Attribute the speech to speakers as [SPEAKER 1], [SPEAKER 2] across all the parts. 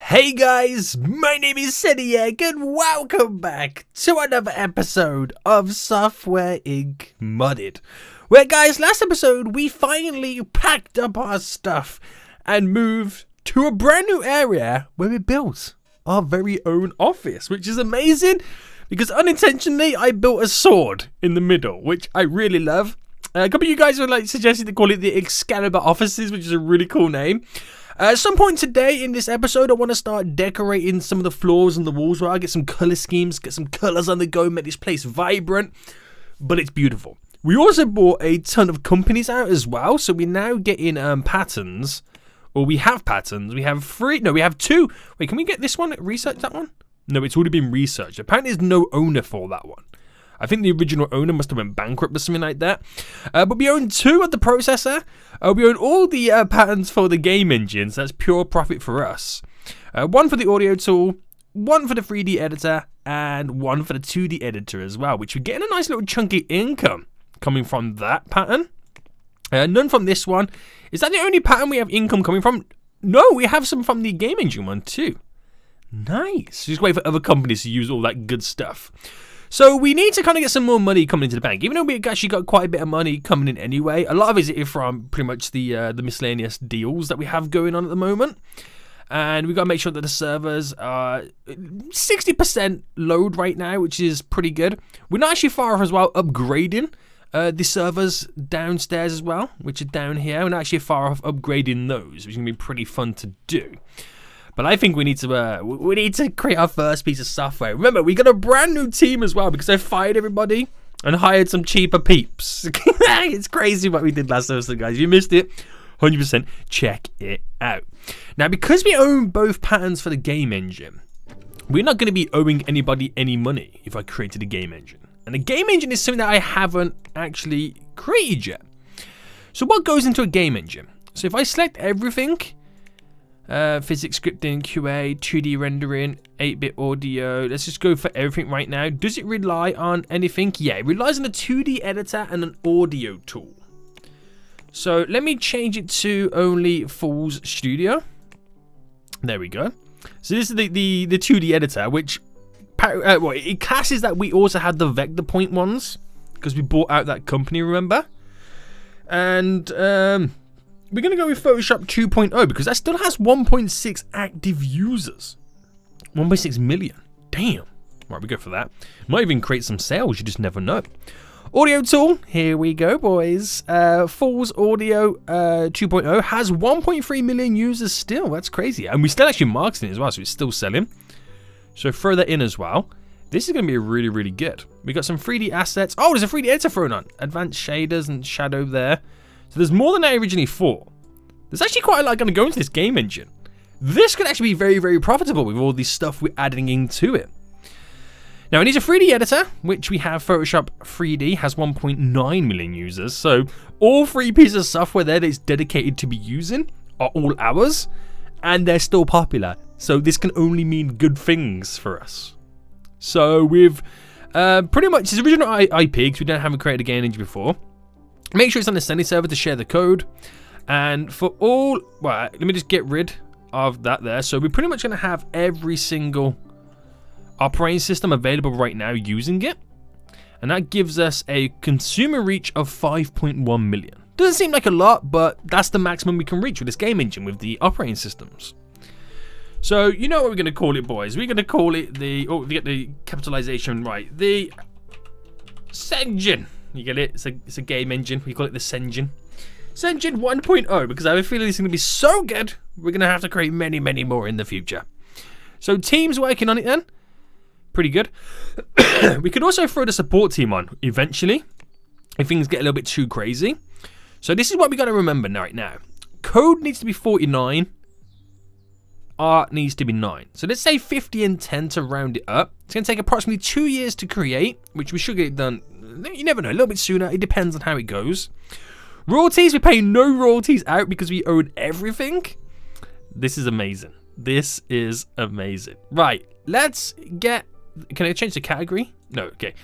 [SPEAKER 1] Hey guys, my name is Seniac and welcome back to another episode of Software Inc. Modded. Where guys, last episode we finally packed up our stuff and moved to a brand new area where we built our very own office, which is amazing because unintentionally I built a sword in the middle, which I really love. A couple of you guys were suggesting to call it the Excalibur Offices, which is a really cool name. At some point today in this episode, I want to start decorating some of the floors and the walls where I get some color schemes, get some colors on the go, make this place vibrant, but it's beautiful. We also bought a ton of companies out as well, so we're now getting patterns, or we have patterns. We have we have two. Wait, can we get this one? Research that one? No, it's already been researched. Apparently there's no owner for that one. I think the original owner must have went bankrupt or something like that. But we own two of the processor. We own all the patterns for the game engines. That's pure profit for us. One for the audio tool, one for the 3D editor, and one for the 2D editor as well, which we're getting a nice little chunky income coming from that pattern. None from this one. Is that the only pattern we have income coming from? No, we have some from the game engine one too. Nice. Just wait for other companies to use all that good stuff. So we need to kind of get some more money coming into the bank, even though we actually got quite a bit of money coming in anyway. A lot of it is from pretty much the miscellaneous deals that we have going on at the moment. And we got to make sure that the servers are 60% load right now, which is pretty good. We're not actually far off as well upgrading the servers downstairs as well, which are down here. We're not actually far off upgrading those, which is going to be pretty fun to do. But I think we need to create our first piece of software. Remember, we got a brand new team as well because I fired everybody and hired some cheaper peeps. It's crazy what we did last episode, guys. If you missed it, 100% check it out. Now, because we own both patterns for the game engine, we're not going to be owing anybody any money if I created a game engine. And the game engine is something that I haven't actually created yet. So what goes into a game engine? So if I select everything, physics, scripting, QA, 2D rendering, 8-bit audio. Let's just go for everything right now. Does it rely on anything? Yeah, it relies on a 2D editor and an audio tool. So let me change it to only Fool's Studio. There we go. So this is the 2D editor, which it classes that we also had the vector point ones because we bought out that company, remember? And we're going to go with Photoshop 2.0 because that still has 1.6 active users. 1.6 million. Damn. Right, we go for that. Might even create some sales, you just never know. Audio tool, here we go, boys. Fool's Audio 2.0 has 1.3 million users still. That's crazy. And we still actually marketing it as well, so it's still selling. So throw that in as well. This is going to be really, really good. We got some 3D assets. Oh, there's a 3D editor thrown on. Advanced shaders and shadow there. So there's more than I originally thought. There's actually quite a lot going to go into this game engine. This could actually be very, very profitable with all this stuff we're adding into it. Now it needs a 3D editor, which we have. Photoshop 3D has 1.9 million users. So all three pieces of software there that it's dedicated to be using are all ours, and they're still popular. So this can only mean good things for us. So we've pretty much its original IP, because we haven't created a game engine before. Make sure it's on the Sending server to share the code. And for all, well, let me just get rid of that there. So we're pretty much going to have every single operating system available right now using it. And that gives us a consumer reach of 5.1 million. Doesn't seem like a lot, but that's the maximum we can reach with this game engine with the operating systems. So you know what we're going to call it, boys. We're going to call it the, oh, we get the capitalization right. The Sengen. You get it? It's a game engine. We call it the Sengen. Sengen 1.0 because I have a feeling it's going to be so good, we're going to have to create many, many more in the future. So teams working on it then. Pretty good. We could also throw the support team on eventually if things get a little bit too crazy. So this is what we got to remember right now. Code needs to be 49. Art needs to be 9. So let's say 50 and 10 to round it up. It's going to take approximately 2 years to create, which we should get done. You never know, a little bit sooner. It depends on how it goes. Royalties, we pay no royalties out because we own everything. This is amazing. This is amazing. Right, let's get... Can I change the category? No, okay.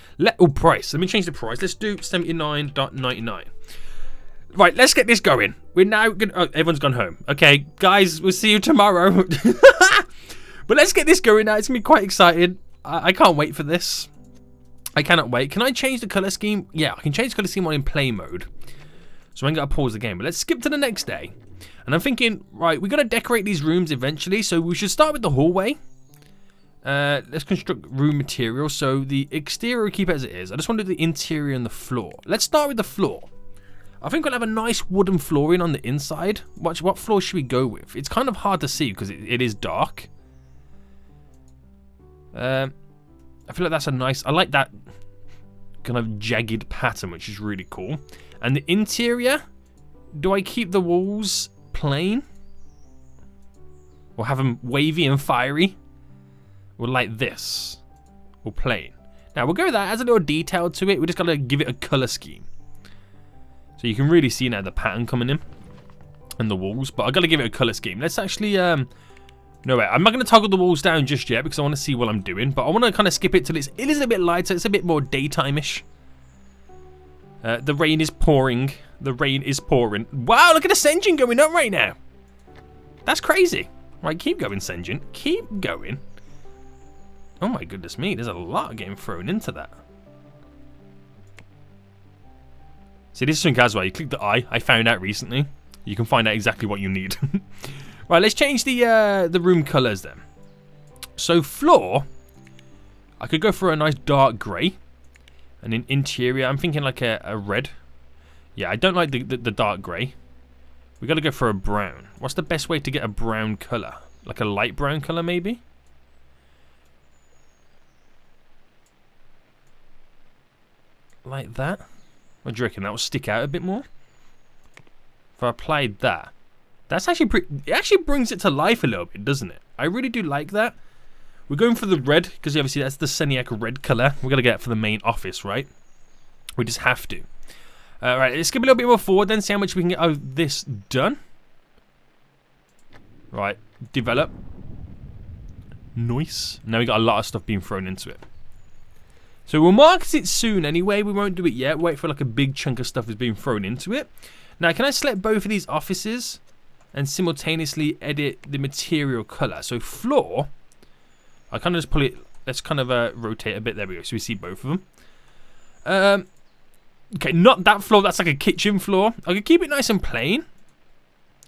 [SPEAKER 1] Price. Let me change the price. Let's do 79.99. Right, let's get this going. We're now going to... Oh, everyone's gone home. Okay, guys, we'll see you tomorrow. But let's get this going now. It's going to be quite exciting. I can't wait for this. I cannot wait. Can I change the colour scheme? Yeah, I can change the colour scheme on in play mode. So I'm going to pause the game. But let's skip to the next day. And I'm thinking, right, we're going to decorate these rooms eventually. So we should start with the hallway. Let's construct room material. So the exterior, keep it as it is. I just want to do the interior and the floor. Let's start with the floor. I think we'll have a nice wooden flooring on the inside. What floor should we go with? It's kind of hard to see because it is dark. I feel like that's a nice... I like that kind of jagged pattern, which is really cool. And the interior, do I keep the walls plain? Or have them wavy and fiery? Or like this? Or plain? Now, we'll go with that. As a little detail to it, we just got to give it a colour scheme. So you can really see now the pattern coming in. And the walls. But I've got to give it a colour scheme. Let's actually... No, wait. I'm not going to toggle the walls down just yet because I want to see what I'm doing. But I want to kind of skip it till it is a bit lighter. It's a bit more daytime-ish. The rain is pouring. The rain is pouring. Wow, look at the Senjin going up right now. That's crazy. Right, keep going, Senjin. Keep going. Oh my goodness me. There's a lot getting thrown into that. See, this is something as well. You click the eye. I found out recently. You can find out exactly what you need. Right, let's change the room colours then. So floor, I could go for a nice dark grey. And in interior, I'm thinking like a red. Yeah, I don't like the dark grey. We got to go for a brown. What's the best way to get a brown colour? Like a light brown colour maybe? Like that? What do you reckon? That will stick out a bit more? If I applied that. That's actually pretty... It actually brings it to life a little bit, doesn't it? I really do like that. We're going for the red, because obviously that's the Seniac red colour. We're going to get it for the main office, right? We just have to. Right, let's skip a little bit more forward then, see how much we can get of this done. Right, develop. Nice. Now we got a lot of stuff being thrown into it. So we'll market it soon anyway. We won't do it yet. Wait for like a big chunk of stuff is being thrown into it. Now, can I select both of these offices and simultaneously edit the material color? So floor, I kind of just pull it. Let's kind of rotate a bit. There we go. So we see both of them. Okay, not that floor. That's like a kitchen floor. I could keep it nice and plain.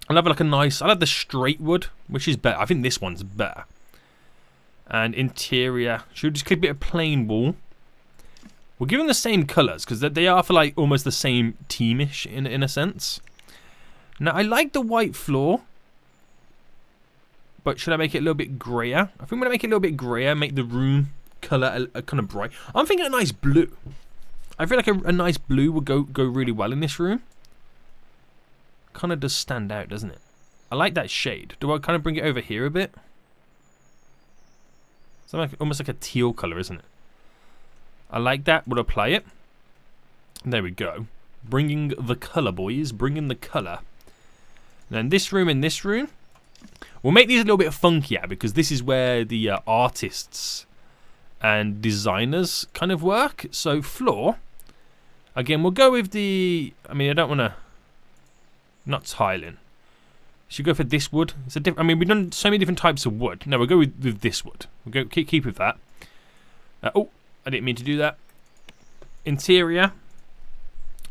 [SPEAKER 1] I'll have like a nice. I'll have the straight wood, which is better. I think this one's better. And interior, should we just keep it a plain wall? We'll give them the same colours because they are for like almost the same teamish in a sense. Now I like the white floor, but should I make it a little bit grayer? I think I'm gonna make it a little bit grayer, make the room colour a kind of bright. I'm thinking a nice blue. I feel like a nice blue would go really well in this room. Kind of does stand out, doesn't it? I like that shade. Do I kind of bring it over here a bit? It's like, almost like a teal colour, isn't it? I like that. We'll apply it. There we go. Bringing the colour, boys. Bringing the colour. Then this room and this room. We'll make these a little bit funkier because this is where the artists and designers kind of work. So floor. Again, we'll go with the... I mean, I don't want to... Not tiling. Should go for this wood. It's a different. I mean, we've done so many different types of wood. No, we'll go with this wood. We'll go keep with that. Oh, I didn't mean to do that. Interior.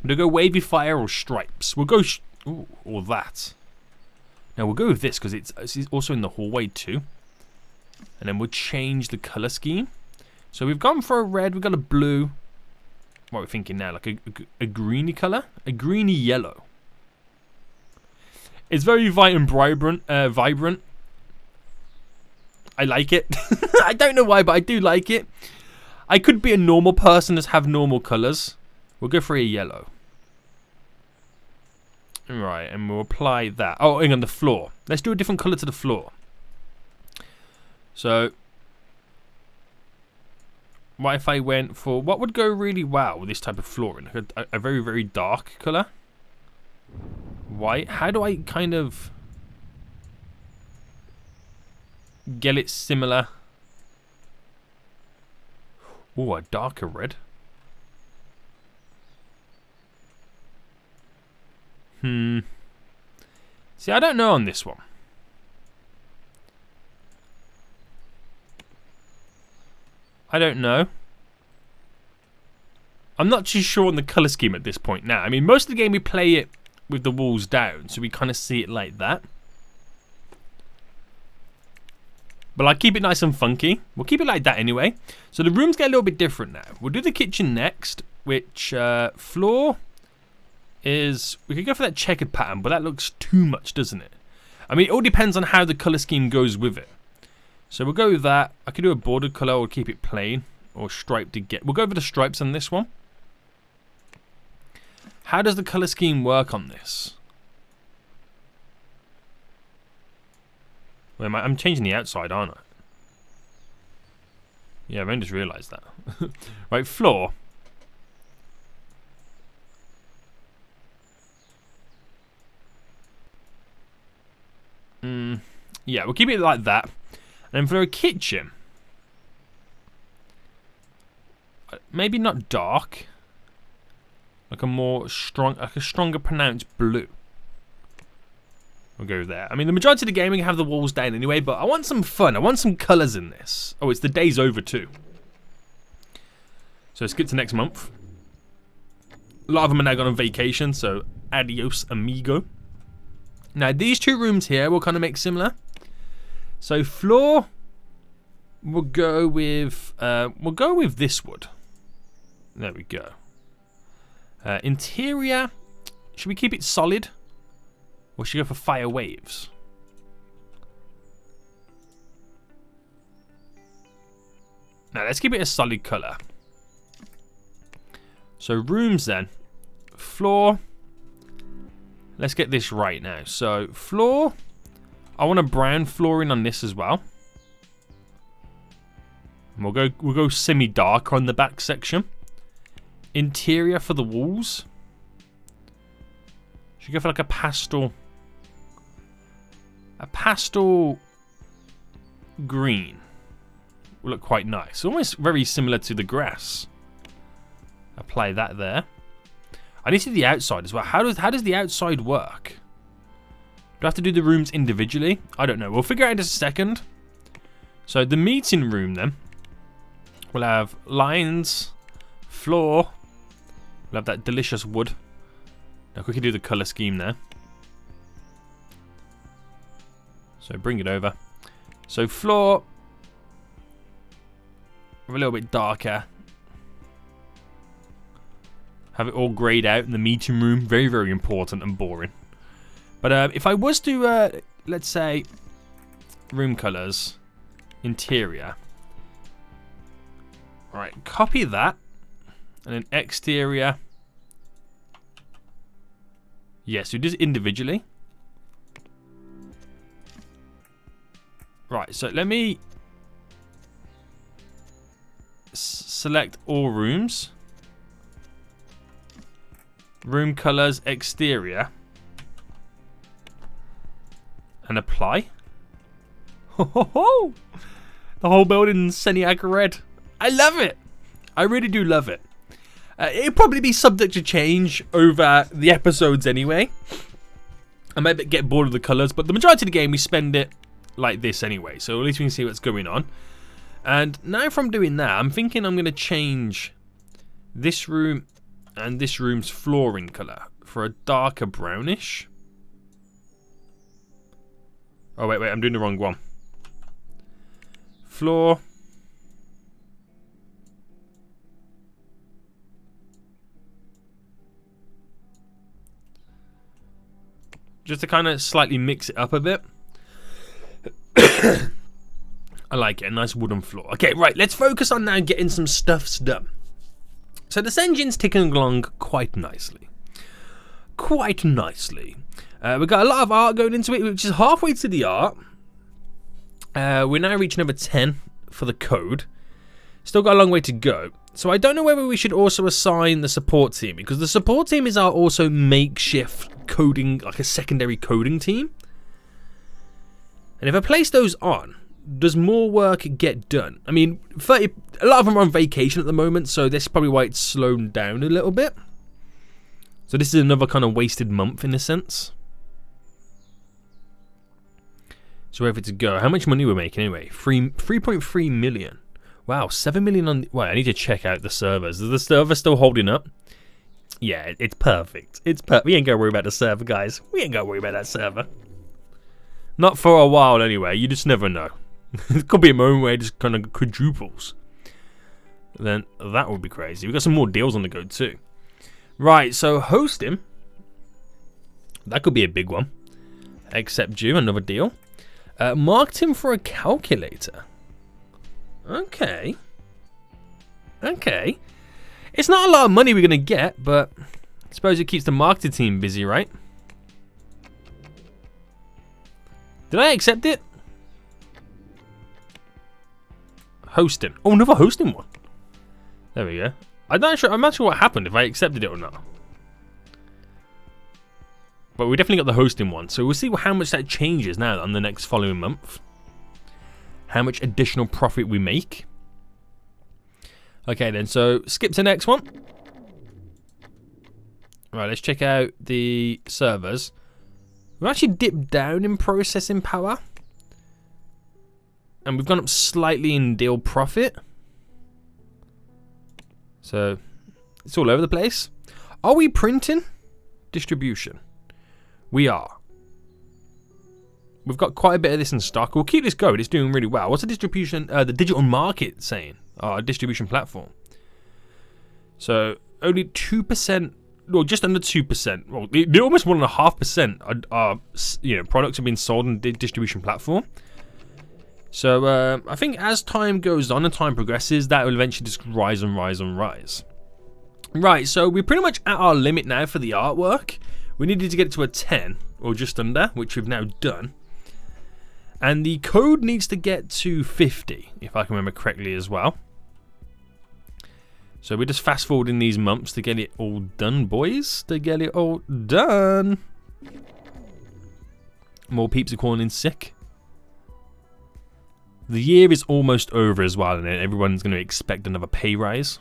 [SPEAKER 1] We'll go wavy fire or stripes. We'll go or that. Now we'll go with this because it's also in the hallway too. And then we'll change the color scheme. So we've gone for a red. We've got a blue. What are we thinking now? Like a greeny color, a greeny yellow. It's very vibrant. Vibrant. I like it. I don't know why, but I do like it. I could be a normal person, just have normal colours. We'll go for a yellow. Right, and we'll apply that. Oh, hang on, the floor. Let's do a different colour to the floor. So, what if I went for... What would go really well with this type of flooring? Like a very, very dark colour. White. How do I kind of get it similar? Oh, a darker red. See, I don't know on this one. I don't know. I'm not too sure on the colour scheme at this point now. I mean, most of the game we play it with the walls down, so we kind of see it like that. But I keep it nice and funky. We'll keep it like that anyway. So the rooms get a little bit different now. We'll do the kitchen next, which floor is... We could go for that checkered pattern, but that looks too much, doesn't it? I mean, it all depends on how the colour scheme goes with it. So we'll go with that. I could do a bordered colour or keep it plain or striped again. We'll go over the stripes on this one. How does the colour scheme work on this? Wait, I'm changing the outside, aren't I? Yeah, I just realised that. Right, floor. Yeah, we'll keep it like that. And then for a kitchen, maybe not dark, like a more strong, like a stronger pronounced blue. We'll go there. I mean, the majority of the game we can have the walls down anyway, but I want some fun. I want some colours in this. Oh, it's the day's over too. So skip to next month. A lot of them are now gone on vacation, so adios amigo. Now these two rooms here will kind of make similar. So floor, we'll go with this wood. There we go. Interior, should we keep it solid? Or should we go for fire waves? Now let's keep it a solid colour. So rooms then. Floor. Let's get this right now. So floor. I want a brown flooring on this as well. And we'll go semi-dark on the back section. Interior for the walls. Should we go for like a pastel? A pastel green will look quite nice. Almost very similar to the grass. Apply that there. I need to see the outside as well. How does the outside work? Do I have to do the rooms individually? I don't know. We'll figure it out in just a second. So the meeting room then. We'll have lines, floor. We'll have that delicious wood. Now quickly do the colour scheme there. So bring it over. So floor, a little bit darker. Have it all greyed out in the meeting room. Very, very important and boring. But if I was to, let's say, room colours, interior. Right, copy that. And then exterior. Yes, we do this individually. Right, so let me select all rooms. Room colors, exterior. And apply. Ho ho ho! The whole building's Seniac red. I love it. I really do love it. It'll probably be subject to change over the episodes anyway. I might get bored of the colours, but the majority of the game we spend it like this anyway, so at least we can see what's going on. And now from doing that, I'm thinking I'm going to change this room and this room's flooring colour for a darker brownish. Oh wait, I'm doing the wrong one. Floor. Just to kind of slightly mix it up a bit. I like it, a nice wooden floor. Okay, right, let's focus on now getting some stuffs done. So this engine's ticking along quite nicely. Quite nicely. We've got a lot of art going into it, which is halfway to the art. We're now reaching number 10 for the code. Still got a long way to go. So I don't know whether we should also assign the support team, because the support team is our also makeshift coding, like a secondary coding team. And if I place those on, does more work get done? I mean, a lot of them are on vacation at the moment, so that's probably why it's slowed down a little bit. So this is another kind of wasted month in a sense. So wherever to go. How much money we're making anyway? 3.3 million. Wow, 7 million on... Well, I need to check out the servers. Is the server still holding up? Yeah, it's perfect. It's perfect. We ain't gonna worry about the server, guys. We ain't gonna worry about that server. Not for a while, anyway. You just never know. It could be a moment where it just kind of quadruples. Then that would be crazy. We've got some more deals on the go, too. Right, so hosting. That could be a big one. Accept you, another deal. Marketing for a calculator. Okay. Okay. It's not a lot of money we're going to get, but I suppose it keeps the marketing team busy, right? Did I accept it? Hosting. Oh, another hosting one. There we go. I'm not sure what happened, if I accepted it or not. But we definitely got the hosting one, so we'll see how much that changes now on the next following month. How much additional profit we make. Okay then, so skip to the next one. Right, let's check out the servers. We've actually dipped down in processing power. And we've gone up slightly in deal profit. So, it's all over the place. Are we printing? Distribution. We are. We've got quite a bit of this in stock. We'll keep this going. It's doing really well. What's the distribution, the digital market saying? Our distribution platform. So, only 2%, well, just under 2%. Well, almost 1.5% are products have been sold on the distribution platform. So, I think as time goes on and time progresses, that will eventually just rise and rise and rise. Right, so we're pretty much at our limit now for the artwork. We needed to get it to a 10, or just under, which we've now done. And the code needs to get to 50, if I can remember correctly as well. So we're just fast forwarding these months to get it all done, boys. To get it all done. More peeps are calling in sick. The year is almost over as well, and everyone's going to expect another pay rise.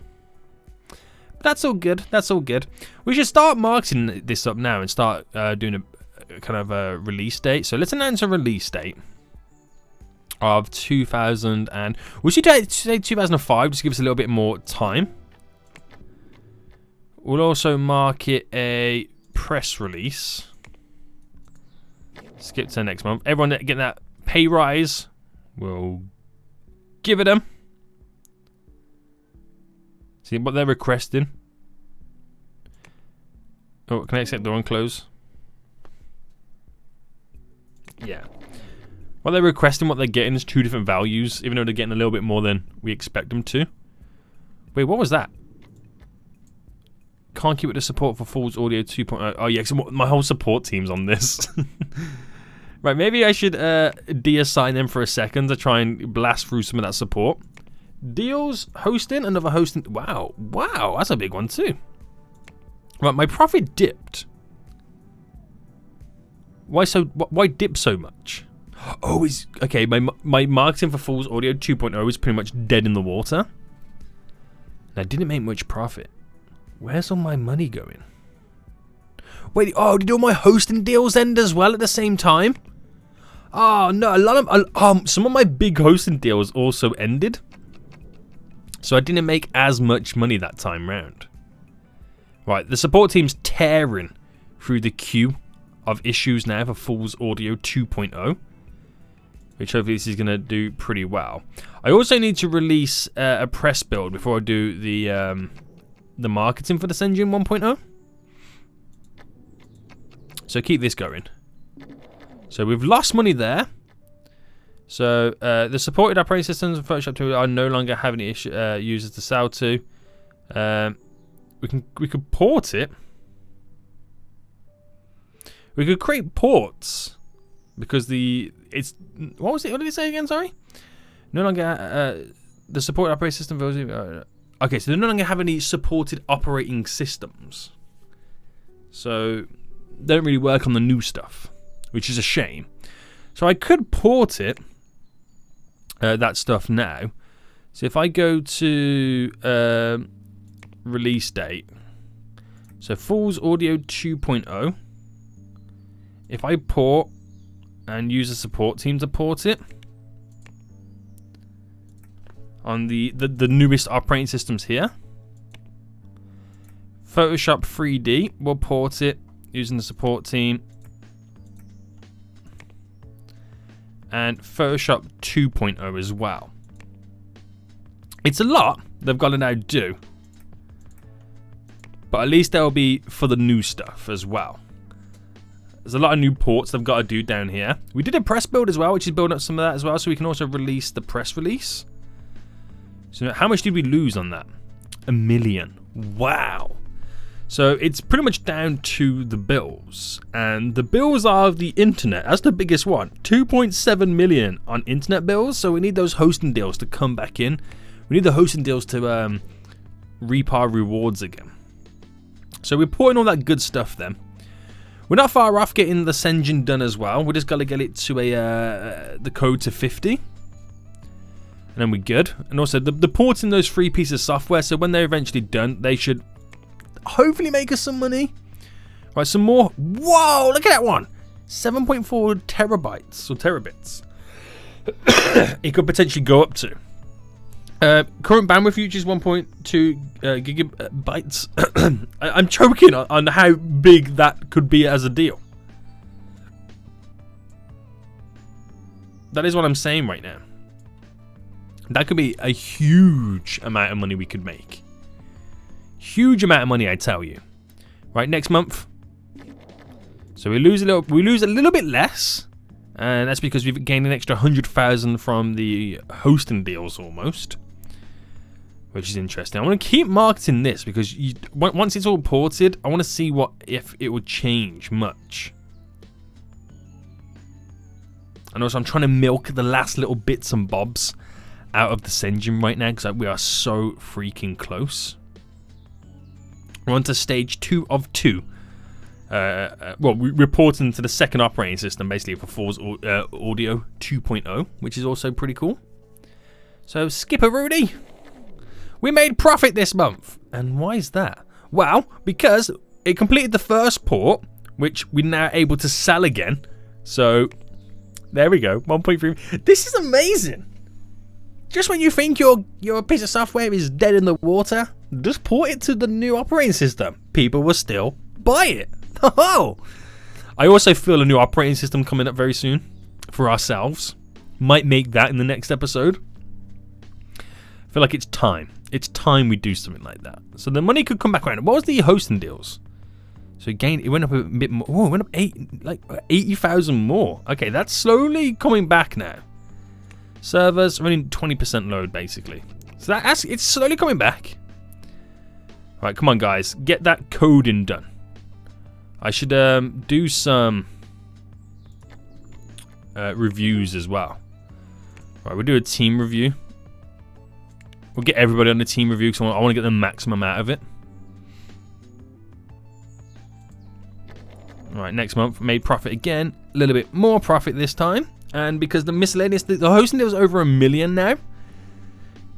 [SPEAKER 1] But that's all good. That's all good. We should start marketing this up now and start doing a kind of a release date. So let's announce a release date of 2000 and we should say 2005, just to give us a little bit more time. We'll also market a press release. Skip to next month. Everyone getting that pay rise, we'll give it them. See what they're requesting. Oh, can I accept the one close? Yeah. What they're requesting, what they're getting is 2 different values, even though they're getting a little bit more than we expect them to. Wait, what was that? Can't keep it to support for Fools Audio 2.0. Oh, yeah, so my whole support team's on this. Right, maybe I should deassign them for a second to try and blast through some of that support. Deals, hosting, another hosting. Wow, wow, that's a big one too. Right, my profit dipped. Why dip so much? Oh, okay. My marketing for Fools Audio 2.0 is pretty much dead in the water. And I didn't make much profit. Where's all my money going? Wait, oh, did all my hosting deals end as well at the same time? Oh no, some of my big hosting deals also ended. So I didn't make as much money that time round. Right, the support team's tearing through the queue of issues now for Fools Audio 2.0. Which hopefully this is going to do pretty well. I also need to release a press build before I do the marketing for this engine 1.0. So keep this going. So we've lost money there. So the supported operating systems and Photoshop 2 are no longer having any users to sell to. We could port it. We could create ports because what was it? What did it say again? Sorry. No longer the supported operating system. Okay, so they no longer have any supported operating systems. So they don't really work on the new stuff, which is a shame. So I could port it, that stuff now. So if I go to release date, so Fools Audio 2.0, if I port and use a support team to port it, on the newest operating systems here. Photoshop 3D, we'll port it using the support team. And Photoshop 2.0 as well. It's a lot they've got to now do. But at least they'll be for the new stuff as well. There's a lot of new ports they've got to do down here. We did a press build as well, which is building up some of that as well, so we can also release the press release. So how much did we lose on that? 1 million. Wow. So it's pretty much down to the bills. And the bills are the internet. That's the biggest one. 2.7 million on internet bills. So we need those hosting deals to come back in. We need the hosting deals to reap our rewards again. So we're putting all that good stuff then. We're not far off getting the Sengen done as well. We just got to get it to the code to 50. And then we're good. And also the ports in those 3 pieces of software, so when they're eventually done, they should hopefully make us some money. Right, some more. Whoa, look at that one. 7.4 terabytes or terabits. It could potentially go up to. Current bandwidth usage is 1.2 gigabytes. I'm choking on how big that could be as a deal. That is what I'm saying right now. That could be a huge amount of money we could make. Huge amount of money, I tell you. Right, next month. So we lose a little bit less, and that's because we've gained an extra 100,000 from the hosting deals almost, which is interesting. I want to keep marketing this because once it's all ported, I want to see if it would change much. And also, I'm trying to milk the last little bits and bobs out of the Sengen right now because we are so freaking close. We're on to stage 2 of 2. Well, we're reporting to the second operating system basically for Force Audio 2.0, which is also pretty cool. So, Skipper Rudy, we made profit this month. And why is that? Well, because it completed the first port, which we're now able to sell again. So, there we go, 1.3. This is amazing. Just when you think your piece of software is dead in the water, just port it to the new operating system. People will still buy it. Oh! I also feel a new operating system coming up very soon for ourselves. Might make that in the next episode. I feel like it's time. It's time we do something like that. So the money could come back around. What was the hosting deals? So it went up a bit more. Oh, it went up 80,000 more. Okay, that's slowly coming back now. Servers running 20% load basically. So it's slowly coming back. Right, come on guys, get that coding done. I should do some reviews as well. Right, we'll do a team review. We'll get everybody on the team review because I want to get the maximum out of it. Alright, next month, made profit again. A little bit more profit this time. And because the miscellaneous, the hosting deal is over 1 million now,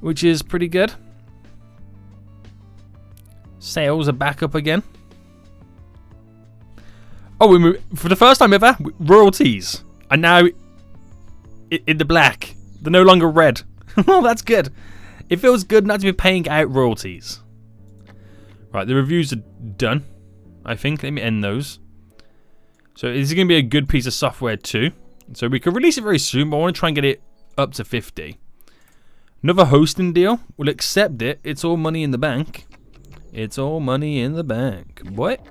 [SPEAKER 1] which is pretty good. Sales are back up again. Oh, we moved, for the first time ever, royalties are now in the black. They're no longer red. Oh, that's good. It feels good not to be paying out royalties. Right, the reviews are done, I think. Let me end those. So this is going to be a good piece of software too. So we could release it very soon, but I want to try and get it up to 50. Another hosting deal. We'll accept it. It's all money in the bank. It's all money in the bank. What?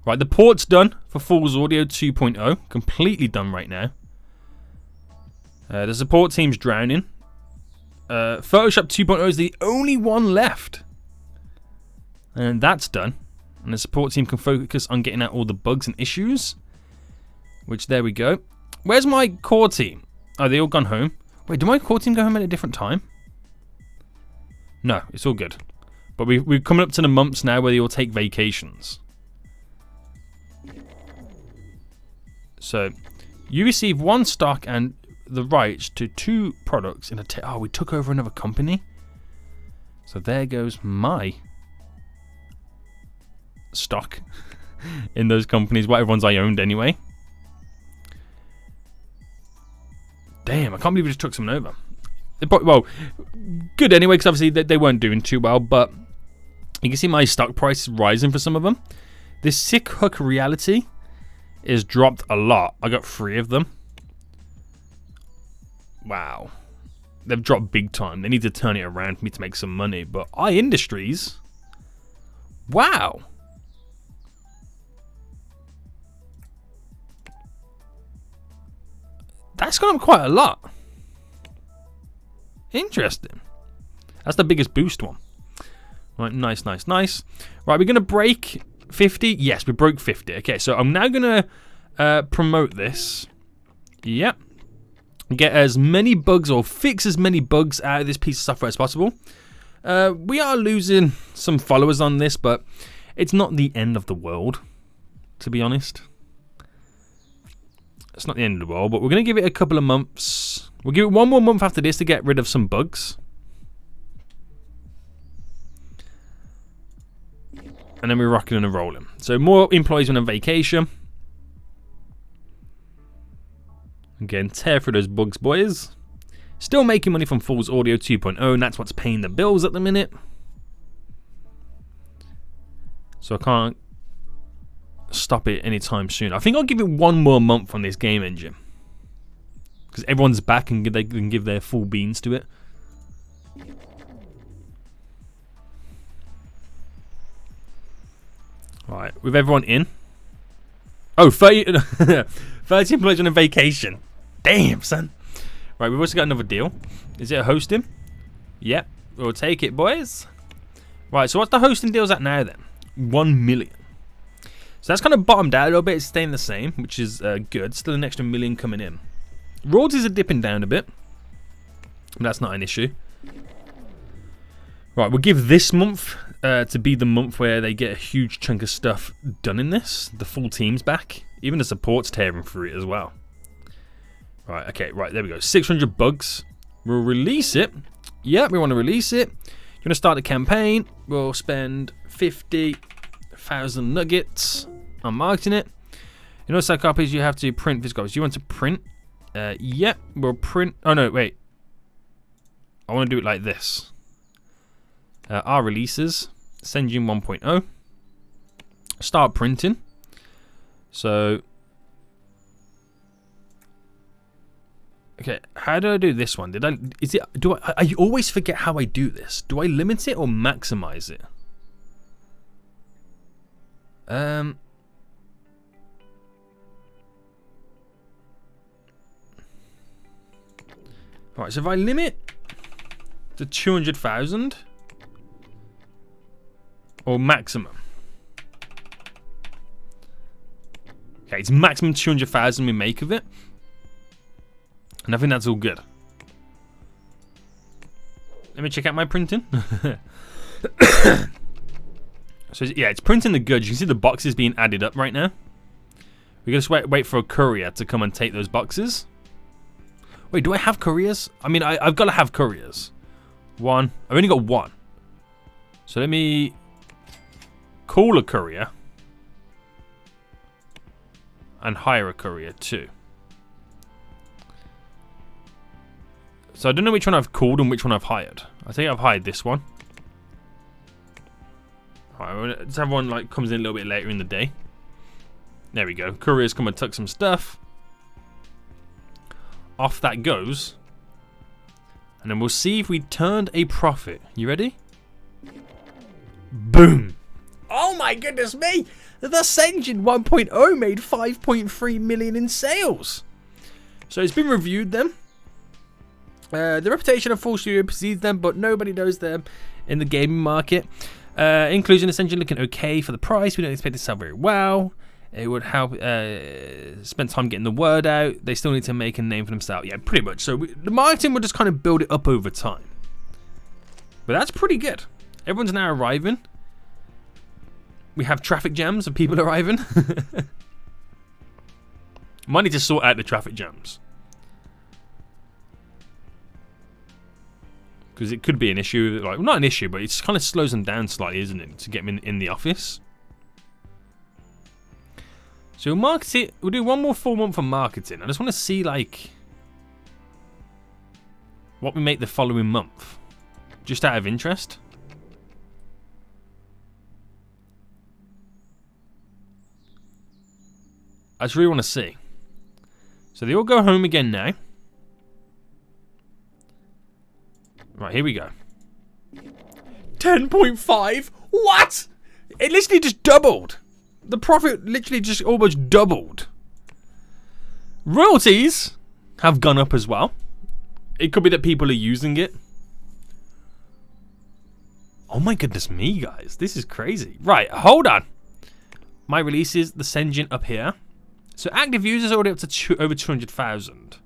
[SPEAKER 1] Right, the port's done for Force Audio 2.0. Completely done right now. The support team's drowning. Photoshop 2.0 is the only one left. And that's done. And the support team can focus on getting out all the bugs and issues. Which, there we go. Where's my core team? Oh, they all gone home. Wait, do my core team go home at a different time? No, it's all good. But we're coming up to the months now where they all take vacations. So, you receive 1 stock and the rights to 2 products in a... Oh, we took over another company? So there goes my stock in those companies. Whatever ones I owned anyway. Damn, I can't believe we just took someone over. Well, good anyway, because obviously they weren't doing too well, but you can see my stock price rising for some of them. This Sick Hook Reality is dropped a lot. I got 3 of them. Wow. They've dropped big time. They need to turn it around for me to make some money. But iIndustries, wow. That's gone up quite a lot. Interesting. That's the biggest boost one. Right, nice. Right, we're going to break 50. Yes, we broke 50. Okay, so I'm now going to promote this. Yep. Get as many bugs or fix as many bugs out of this piece of software as possible. We are losing some followers on this, but it's not the end of the world, to be honest. It's not the end of the world, but we're going to give it a couple of months. We'll give it 1 more month after this to get rid of some bugs. And then we're rocking and rolling. So more employees on vacation. Again, tear through those bugs, boys. Still making money from Fool's Audio 2.0, and that's what's paying the bills at the minute. So I can't stop it anytime soon. I think I'll give it 1 more month on this game engine. Because everyone's back and they can give their full beans to it. Right, with everyone in. Oh, 30 employees on a vacation. Damn, son. Right, we've also got another deal. Is it a hosting? Yep, we'll take it, boys. Right, so what's the hosting deals at now then? 1 million. So that's kind of bottomed out a little bit. It's staying the same, which is good. Still an extra 1 million coming in. Royalties are dipping down a bit. But that's not an issue. Right, we'll give this month to be the month where they get a huge chunk of stuff done in this. The full team's back. Even the support's tearing through it as well. Right, okay, right, there we go. 600 bugs. We'll release it. Yeah, we want to release it. You're going to start the campaign. We'll spend 50,000 nuggets on marketing it. In order to sell copies, you have to print physical copies. You want to print? Yeah, we'll print. Oh, no, wait. I want to do it like this. Our releases. SendGene 1.0. Start printing. So... Okay, how do I do this one? I always forget how I do this. Do I limit it or maximize it? Alright, so if I limit to 200,000 or maximum. Okay, it's maximum 200,000 we make of it. And I think that's all good. Let me check out my printing. So yeah, it's printing the goods. You can see the boxes being added up right now. We gotta wait for a courier to come and take those boxes. Wait, do I have couriers? I mean, I've got to have couriers. One. I've only got one. So let me call a courier and hire a courier too. So I don't know which one I've called and which one I've hired. I think I've hired this one. Alright, let's have one like comes in a little bit later in the day. There we go. Couriers come and tuck some stuff. Off that goes. And then we'll see if we turned a profit. You ready? Boom. Oh my goodness me! The SendGene 1.0 made 5.3 million in sales. So it's been reviewed then. The reputation of Full Studio precedes them, but nobody knows them in the gaming market. Inclusion essentially looking okay for the price. We don't expect to sell very well. It would help spend time getting the word out. They still need to make a name for themselves. Yeah, pretty much. So the marketing will just kind of build it up over time. But that's pretty good. Everyone's now arriving. We have traffic jams of people arriving. Might need to sort out the traffic jams. Because it could be an issue, like well, not an issue, but it kind of slows them down slightly, isn't it, to get them in the office. So we'll market it. We'll do 1 more full month for marketing. I just want to see like what we make the following month. Just out of interest. I just really want to see. So they all go home again now. Right, here we go. 10.5? What? It literally just doubled. The profit literally just almost doubled. Royalties have gone up as well. It could be that people are using it. Oh my goodness me, guys. This is crazy. Right, hold on. My releases, the Senjin up here. So active users already up to over 200,000.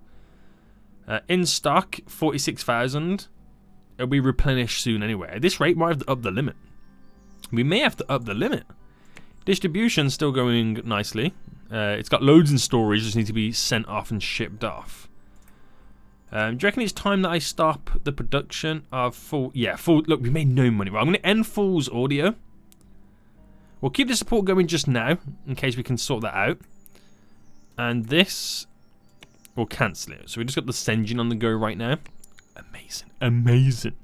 [SPEAKER 1] In stock, 46,000. It'll be replenished soon anyway. At this rate, might have to up the limit. We may have to up the limit. Distribution's still going nicely. It's got loads in storage, just need to be sent off and shipped off. Do you reckon it's time that I stop the production of full? Yeah, full. Look, we made no money. Right, I'm going to end Fool's audio. We'll keep the support going just now, in case we can sort that out. And this, we'll cancel it. So we just got the Senjin on the go right now. Amazing, amazing.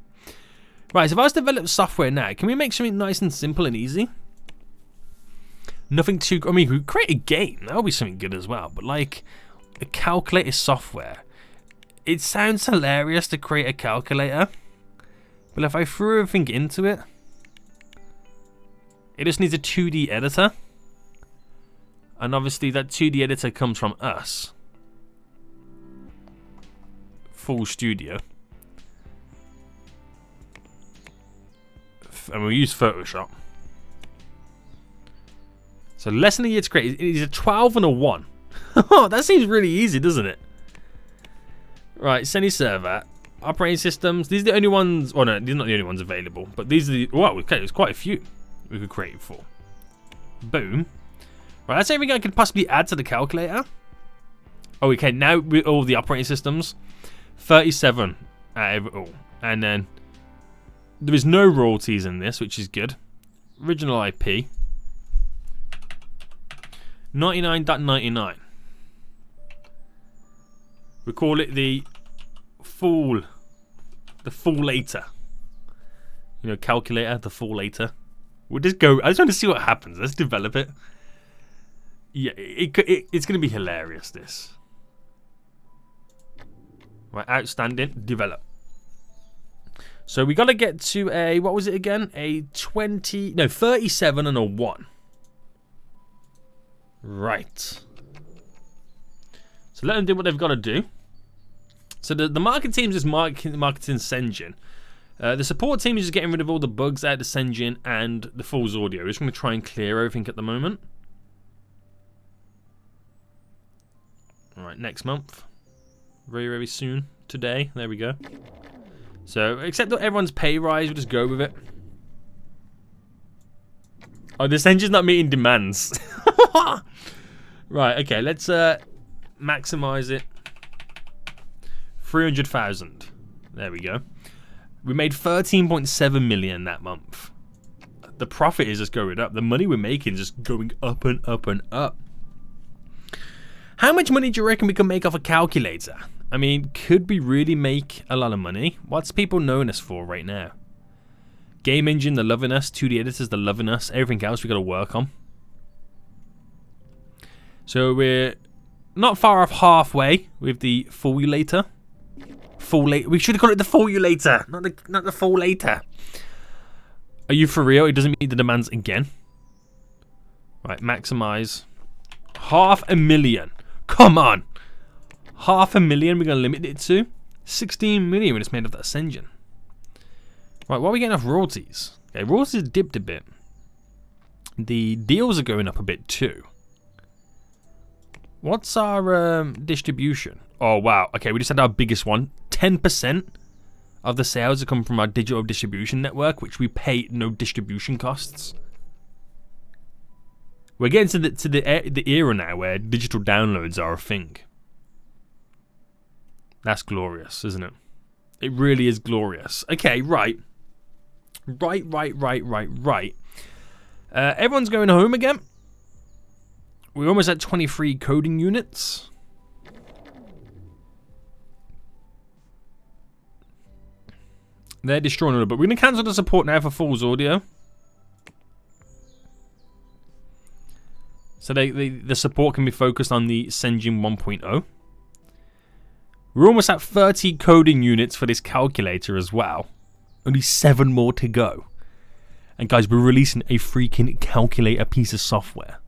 [SPEAKER 1] Right, so if I was to develop software now, can we make something nice and simple and easy? Nothing too... I mean, we could create a game. That would be something good as well. But like, a calculator software. It sounds hilarious to create a calculator. But if I threw everything into it, it just needs a 2D editor. And obviously that 2D editor comes from us. Full Studio. And we'll use Photoshop. So less than a year to create. It is a 12 and a 1. That seems really easy, doesn't it? Right, Seni server. Operating systems. These are the only ones. Oh no, these are not the only ones available. But these are the. Wow, okay, there's quite a few we could create for. Boom. Right, that's everything I could possibly add to the calculator. Oh, okay, now with all the operating systems. 37 out of it all. And then there is no royalties in this, which is good. Original IP. 99.99. We call it the Fool later. You know, calculator, the Fool later. We'll just go. I just want to see what happens. Let's develop it. Yeah, it's going to be hilarious, this. Right, outstanding. Develop. So we got to get to a, what was it again? A 37 and a 1. Right. So let them do what they've got to do. So the market team is just marketing Senjin. The support team is just getting rid of all the bugs out of Senjin and the Fool's audio. We're just going to try and clear everything at the moment. Alright, next month. Very, very soon. Today. There we go. So, except that everyone's pay rise, we'll just go with it. Oh, this engine's not meeting demands. Right, okay, let's maximize it. 300,000. There we go. We made 13.7 million that month. The profit is just going up. The money we're making is just going up and up and up. How much money do you reckon we can make off a calculator? I mean, could we really make a lot of money? What's people knowing us for right now? Game engine, they're loving us. 2D editors, they're loving us. Everything else we got to work on. So we're not far off halfway with the Foolator. We should have called it the Foolator, not the Foolator. Are you for real? It doesn't meet the demands again. Right, maximize. 500,000. Come on. 500,000 we're going to limit it to. 16 million when it's made of that Senjin. Right, what are we getting off royalties? Okay, royalties dipped a bit. The deals are going up a bit too. What's our distribution? Oh, wow. Okay, we just had our biggest one. 10% of the sales are coming from our digital distribution network, which we pay no distribution costs. We're getting to the era now where digital downloads are a thing. That's glorious, isn't it? It really is glorious. Okay, right. Right. Everyone's going home again. We're almost at 23 coding units. They're destroying all, but we're going to cancel the support now for Fool's Audio. So the support can be focused on the Senjin 1.0. We're almost at 30 coding units for this calculator as well. Only 7 more to go. And guys, we're releasing a freaking calculator piece of software.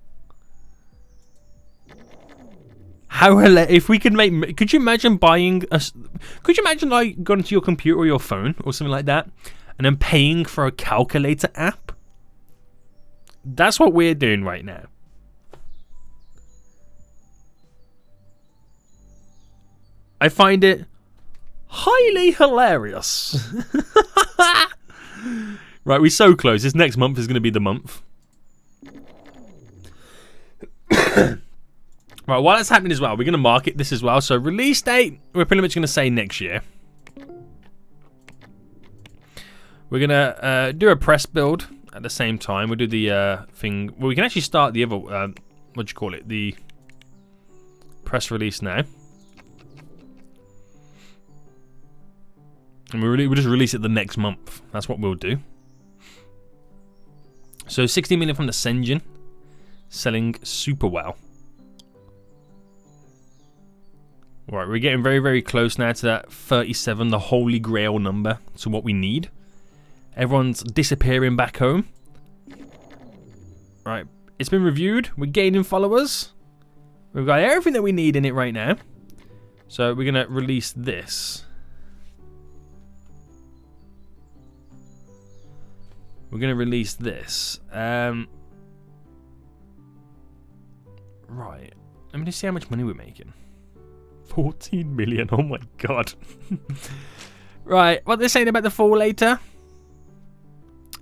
[SPEAKER 1] How if we could make, could you imagine buying a, could you imagine like going to your computer or your phone or something like that and then paying for a calculator app? That's what we're doing right now. I find it highly hilarious. Right, we're so close. This next month is going to be the month. Right, while that's happening as well, we're going to market this as well. So release date, we're pretty much going to say next year. We're going to do a press build at the same time. We'll do the thing. Well, we can actually start the other, what do you call it? The press release now. And we'll just release it the next month. That's what we'll do. So 60 million from the Senjin. Selling super well. Right, we're getting very, very close now to that 37, the holy grail number, to what we need. Everyone's disappearing back home. Right, it's been reviewed. We're gaining followers. We've got everything that we need in it right now. So we're going to release this. We're going to release this. Right. Let me just see how much money we're making. 14 million. Oh my god. Right. What they're saying about the fall later?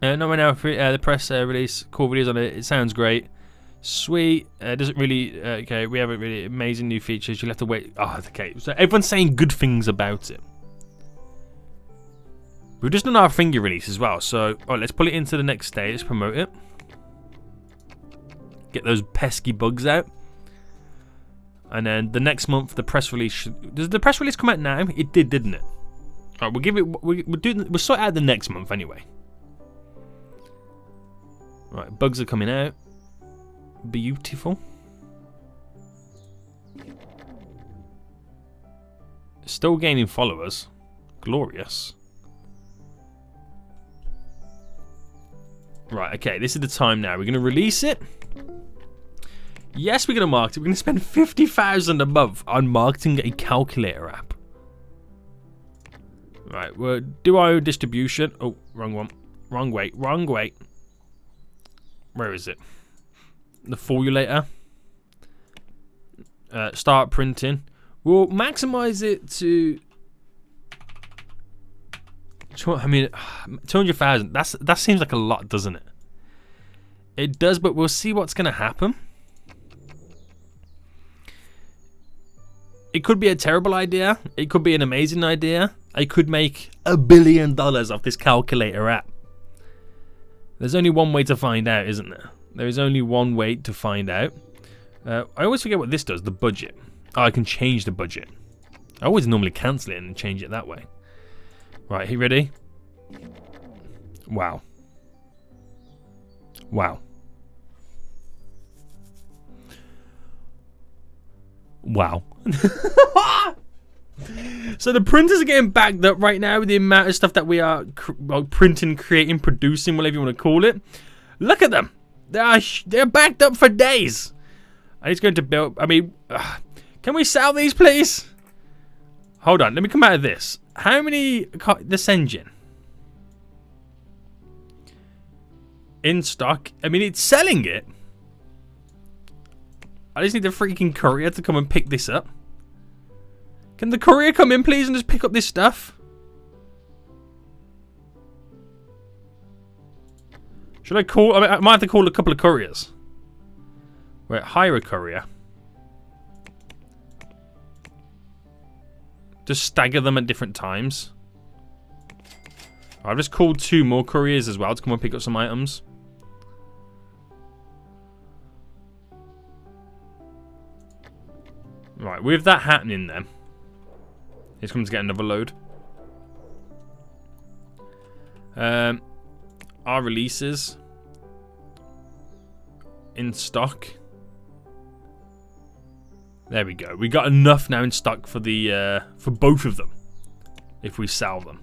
[SPEAKER 1] No one now. The press release. Cool videos on it. It sounds great. Sweet. Doesn't really. Okay. We haven't really amazing new features. You'll have to wait. Oh, okay. So everyone's saying good things about it. We've just done our finger release as well. So, let's pull it into the next stage. Let's promote it. Get those pesky bugs out. And then the next month, the press release. Does the press release come out now? It did, didn't it? Alright, we'll give it. We'll sort it out the next month anyway. Right, bugs are coming out. Beautiful. Still gaining followers. Glorious. Right, okay, this is the time now. We're going to release it. Yes, we're going to market it. We're going to spend 50,000 a month on marketing a calculator app. Right, we'll do our distribution. Oh, wrong one. Wrong way, wrong way. Where is it? The formulator. Start printing. We'll maximize it to... I mean, 200,000. That seems like a lot, doesn't it? It does, but we'll see what's going to happen. It could be a terrible idea. It could be an amazing idea. I could make $1 billion off this calculator app. There's only one way to find out, isn't there? There is only one way to find out. I always forget what this does, the budget. Oh, I can change the budget. I always normally cancel it and change it that way. Right, you ready? Wow. Wow. Wow. So the printers are getting backed up right now with the amount of stuff that we are printing, creating, producing, whatever you want to call it. Look at them. They're backed up for days. And it's going to build... I mean, can we sell these, please? Hold on. Let me come out of this. How many... This engine. In stock. I mean, it's selling it. I just need the freaking courier to come and pick this up. Can the courier come in, please, and just pick up this stuff? Should I call... I might have to call a couple of couriers. Wait, hire a courier. Just stagger them at different times. I've just called 2 more couriers as well to come and pick up some items. Right, with that happening then, it's going to get another load. Our releases in stock. There we go. We got enough now in stock for for both of them if we sell them.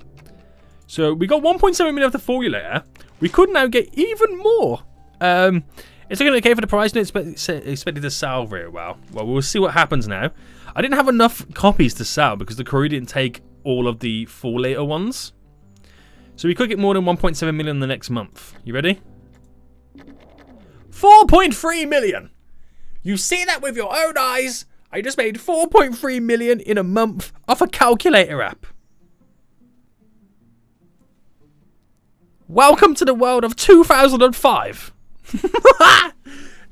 [SPEAKER 1] So we got 1.7 million of the formulator. We could now get even more. It's looking okay for the price, and it's expected to sell very well. Well, we'll see what happens now. I didn't have enough copies to sell because the courier didn't take all of the formulator ones. So we could get more than 1.7 million the next month. You ready? 4.3 million! You see that with your own eyes. I just made 4.3 million in a month off a calculator app. Welcome to the world of 2005.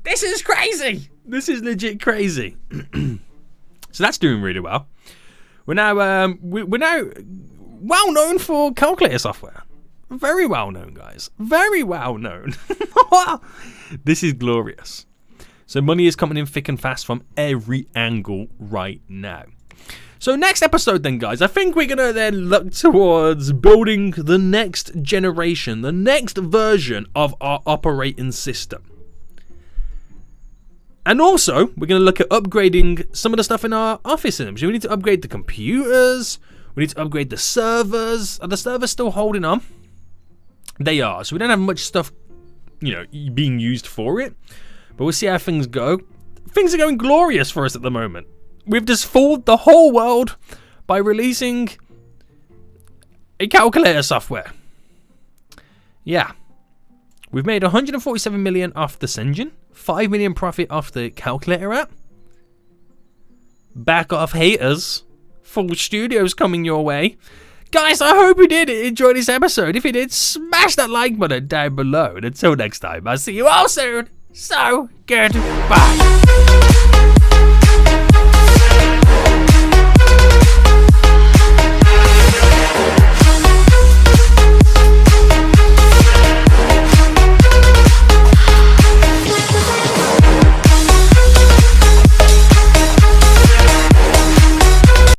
[SPEAKER 1] This is crazy. This is legit crazy. So that's doing really well. We're now well known for calculator software. Very well known, guys. Very well known. This is glorious. So money is coming in thick and fast from every angle right now. So next episode then, guys, I think we're going to then look towards building the next generation, the next version of our operating system. And also, we're going to look at upgrading some of the stuff in our office systems. We need to upgrade the computers. We need to upgrade the servers. Are the servers still holding on? They are. So we don't have much stuff, being used for it. But we'll see how things go. Things are going glorious for us at the moment. We've just fooled the whole world by releasing a calculator software. Yeah. We've made 147 million off this engine. 5 million profit off the calculator app. Back off haters. Full studios coming your way. Guys, I hope you did enjoy this episode. If you did, smash that like button down below. And until next time, I'll see you all soon. So, goodbye.